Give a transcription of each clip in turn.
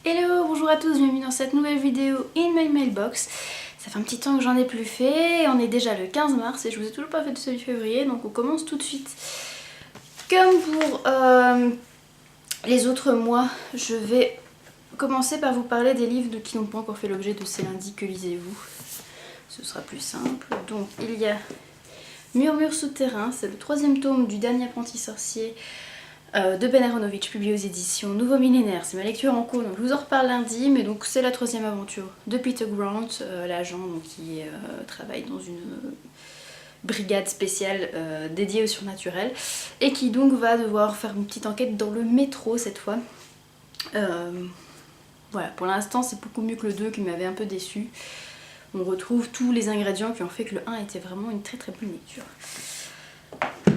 Hello, bonjour à tous, bienvenue dans cette nouvelle vidéo In My Mailbox. Ça fait un petit temps que j'en ai plus fait, on est déjà le 15 mars et je vous ai toujours pas fait de celui de février, donc on commence tout de suite. Comme pour les autres mois, je vais commencer par vous parler des livres qui n'ont pas encore fait l'objet de ces lundis que lisez-vous. Ce sera plus simple. Donc il y a Murmure souterrain, c'est le 3e tome du dernier apprenti sorcier de Ben Aronovitch, publié aux éditions Nouveau Millénaire. C'est ma lecture en cours, donc je vous en reparle lundi, mais donc c'est la 3e aventure de Peter Grant, l'agent qui travaille dans une brigade spéciale dédiée au surnaturel, et qui donc va devoir faire une petite enquête dans le métro cette fois. Voilà, pour l'instant c'est beaucoup mieux que le 2 qui m'avait un peu déçu. On retrouve tous les ingrédients qui ont fait que le 1 était vraiment une très très bonne lecture.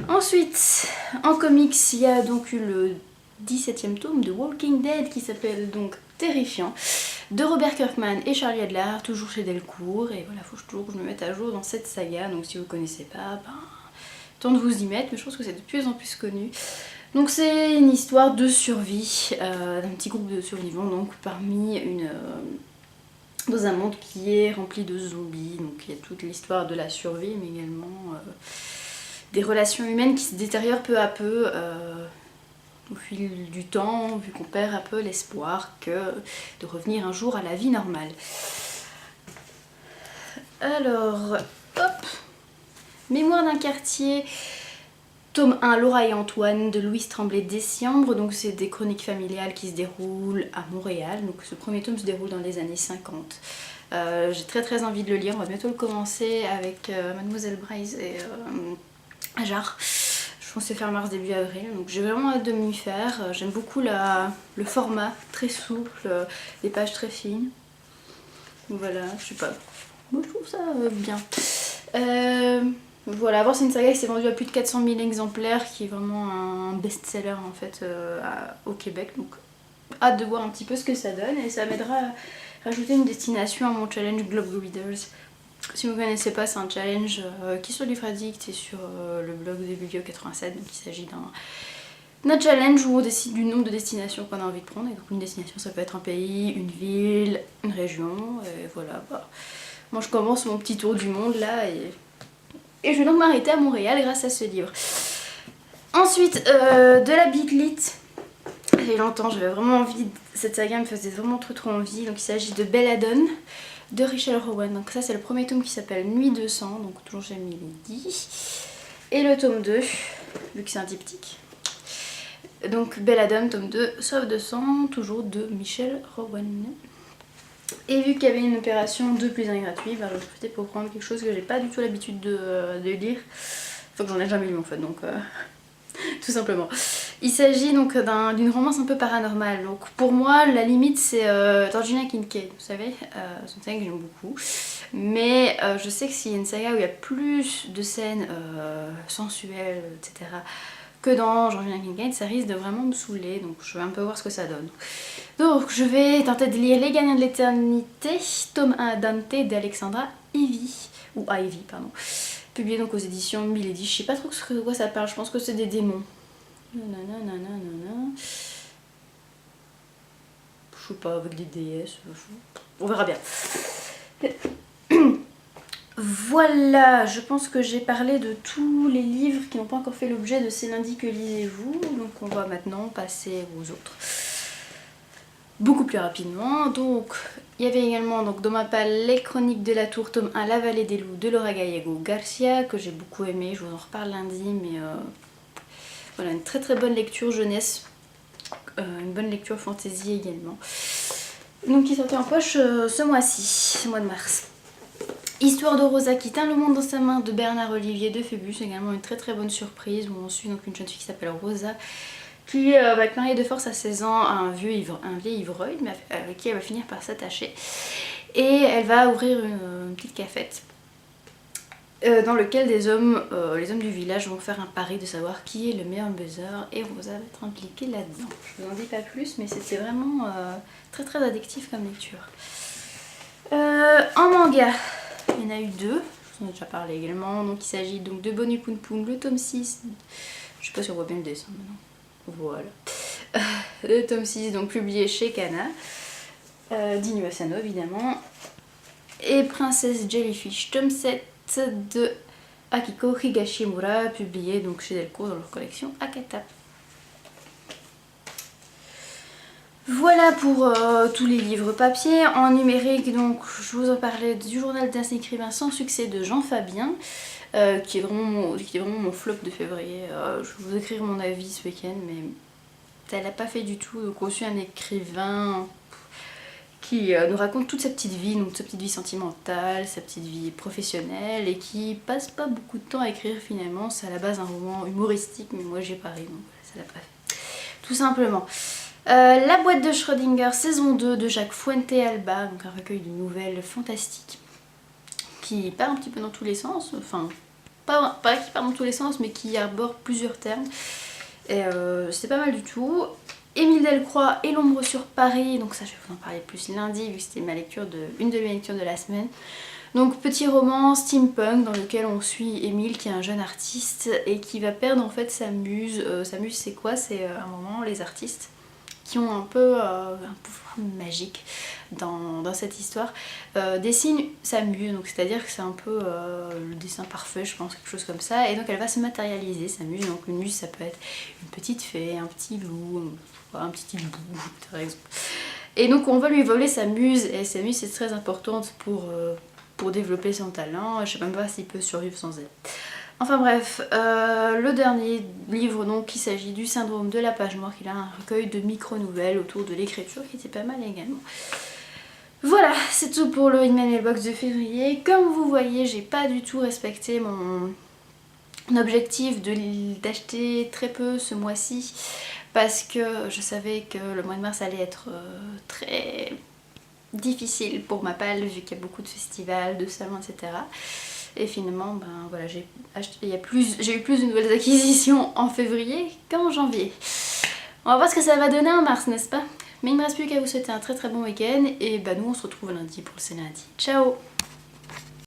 Ensuite, en comics, il y a donc eu le 17e tome de Walking Dead qui s'appelle donc Terrifiant, de Robert Kirkman et Charlie Adler, toujours chez Delcourt. Et voilà, faut toujours que je me mette à jour dans cette saga, donc si vous ne connaissez pas, temps de vous y mettre, mais je pense que c'est de plus en plus connu. Donc c'est une histoire de survie d'un petit groupe de survivants donc parmi dans un monde qui est rempli de zombies. Donc il y a toute l'histoire de la survie, mais également des relations humaines qui se détériorent peu à peu au fil du temps, vu qu'on perd un peu l'espoir de revenir un jour à la vie normale. Alors, hop, Mémoire d'un quartier, tome 1, Laura et Antoine, de Louise Tremblay-Dessiambre. Donc c'est des chroniques familiales qui se déroulent à Montréal. Donc ce premier tome se déroule dans les années 50. J'ai très envie de le lire, on va bientôt le commencer avec Mademoiselle Braise et Ajar. Je pensais faire mars début avril, donc j'ai vraiment hâte de m'y faire. J'aime beaucoup le format très souple, les pages très fines. Donc voilà, je sais pas, moi je trouve ça bien. Voilà, voir c'est une saga qui s'est vendue à plus de 400 000 exemplaires, qui est vraiment un best-seller en fait au Québec. Donc hâte de voir un petit peu ce que ça donne, et ça m'aidera à rajouter une destination à mon challenge Globe Readers. Si vous ne connaissez pas, c'est un challenge qui est sur Livre-Addict et sur le blog de Biblio 87. Donc il s'agit d'un challenge où on décide du nombre de destinations qu'on a envie de prendre. Et donc une destination, ça peut être un pays, une ville, une région. Et voilà, moi je commence mon petit tour du monde là, et je vais donc m'arrêter à Montréal grâce à ce livre. Ensuite, de la Big Lit. Ça fait longtemps, j'avais vraiment envie, cette saga me faisait vraiment trop envie. Donc il s'agit de Belladone de Richelle Rowan. Donc ça c'est le premier tome qui s'appelle Nuit de sang, donc toujours chez Milady. Et le tome 2, vu que c'est un diptyque. Donc Belladone, tome 2, Soif de sang, toujours de Michelle Rowan. Et vu qu'il y avait une opération 2 plus 1 gratuit, j'ai profité pour prendre quelque chose que j'ai pas du tout l'habitude de lire. Enfin que j'en ai jamais lu en fait, donc tout simplement. Il s'agit donc d'une romance un peu paranormale. Donc pour moi, la limite c'est Georgina Kincaid, vous savez, c'est une saga que j'aime beaucoup. Mais je sais que s'il y a une saga où il y a plus de scènes sensuelles, etc., que dans Georgina Kincaid, ça risque de vraiment me saouler. Donc je vais un peu voir ce que ça donne. Donc je vais tenter de lire Les Gagnants de l'Éternité, tome 1 Dante d'Alexandra Ivy, ou Ivy, pardon. Publié donc aux éditions Milady. Je sais pas trop de quoi ça parle, je pense que c'est des démons. Je sais pas, avec des déesses, on verra bien. Voilà, je pense que j'ai parlé de tous les livres qui n'ont pas encore fait l'objet de ces lundis que lisez-vous. Donc on va maintenant passer aux autres. Beaucoup plus rapidement. Donc il y avait également donc, dans ma palle Les Chroniques de la Tour, tome 1, La Vallée des Loups de Laura Gallego Garcia, que j'ai beaucoup aimé, je vous en reparle lundi, mais voilà, une très bonne lecture jeunesse, une bonne lecture fantasy également. Donc qui sortait en poche ce mois-ci, ce mois de mars. Histoire de Rosa qui tint le monde dans sa main de Bernard Olivier de Phébus, également une très bonne surprise où on suit donc une jeune fille qui s'appelle Rosa qui va être mariée de force à 16 ans à un vieil ivrogne mais avec qui elle va finir par s'attacher. Et elle va ouvrir une petite cafette dans lequel les hommes du village vont faire un pari de savoir qui est le meilleur buzzer, et Rosa va être impliquée là-dedans. Je vous en dis pas plus, mais c'était vraiment très addictif comme lecture. En manga, il y en a eu 2, je vous en ai déjà parlé également. Donc il s'agit donc de Bonu Poon Poon, le tome 6, je sais pas si on voit bien le dessin maintenant. Voilà. Le tome 6 donc publié chez Kana. d'Inu Asano évidemment. Et Princesse Jellyfish, tome 7 de Akiko Higashimura, publié donc chez Delcourt dans leur collection Akata. Voilà pour tous les livres papier. En numérique, donc je vous en parlais du journal d'un écrivain sans succès de Jean Fabien, qui est vraiment mon flop de février. Je vais vous écrire mon avis ce week-end, mais ça l'a pas fait du tout. Donc on suit un écrivain qui nous raconte toute sa petite vie, donc sa petite vie sentimentale, sa petite vie professionnelle, et qui passe pas beaucoup de temps à écrire finalement. C'est à la base un roman humoristique, mais moi j'ai pas ri, donc ça l'a pas fait. Tout simplement. La boîte de Schrödinger, saison 2 de Jacques Fuente-Alba, donc un recueil de nouvelles fantastiques qui part un petit peu dans tous les sens, enfin pas qui part dans tous les sens mais qui arbore plusieurs termes, et c'est pas mal du tout. Émile Delcroix et l'ombre sur Paris, donc ça je vais vous en parler plus lundi vu que c'était une de mes lectures de la semaine. Donc petit roman steampunk dans lequel on suit Émile qui est un jeune artiste et qui va perdre en fait sa muse. Sa muse c'est quoi? C'est un moment les artistes qui ont un peu un pouvoir magique dans cette histoire, dessinent sa muse, donc c'est-à-dire que c'est un peu le dessin parfait, je pense, quelque chose comme ça, et donc elle va se matérialiser, sa muse. Donc une muse ça peut être une petite fée, un petit loup, un petit hibou par exemple. Et donc on va lui voler sa muse, et sa muse c'est très importante pour développer son talent. Je sais même pas s'il peut survivre sans elle. Enfin bref, le dernier livre donc, il s'agit du syndrome de la page noire, il a un recueil de micro-nouvelles autour de l'écriture qui était pas mal également. Voilà, c'est tout pour le In My Mailbox de février. Comme vous voyez, j'ai pas du tout respecté mon objectif d'acheter très peu ce mois-ci parce que je savais que le mois de mars allait être très difficile pour ma palle vu qu'il y a beaucoup de festivals, de salons, etc. Et finalement, ben voilà, j'ai eu plus de nouvelles acquisitions en février qu'en janvier. On va voir ce que ça va donner en mars, n'est-ce pas? Mais il ne me reste plus qu'à vous souhaiter un très très bon week-end. Et ben nous on se retrouve lundi pour le C'est lundi. Ciao!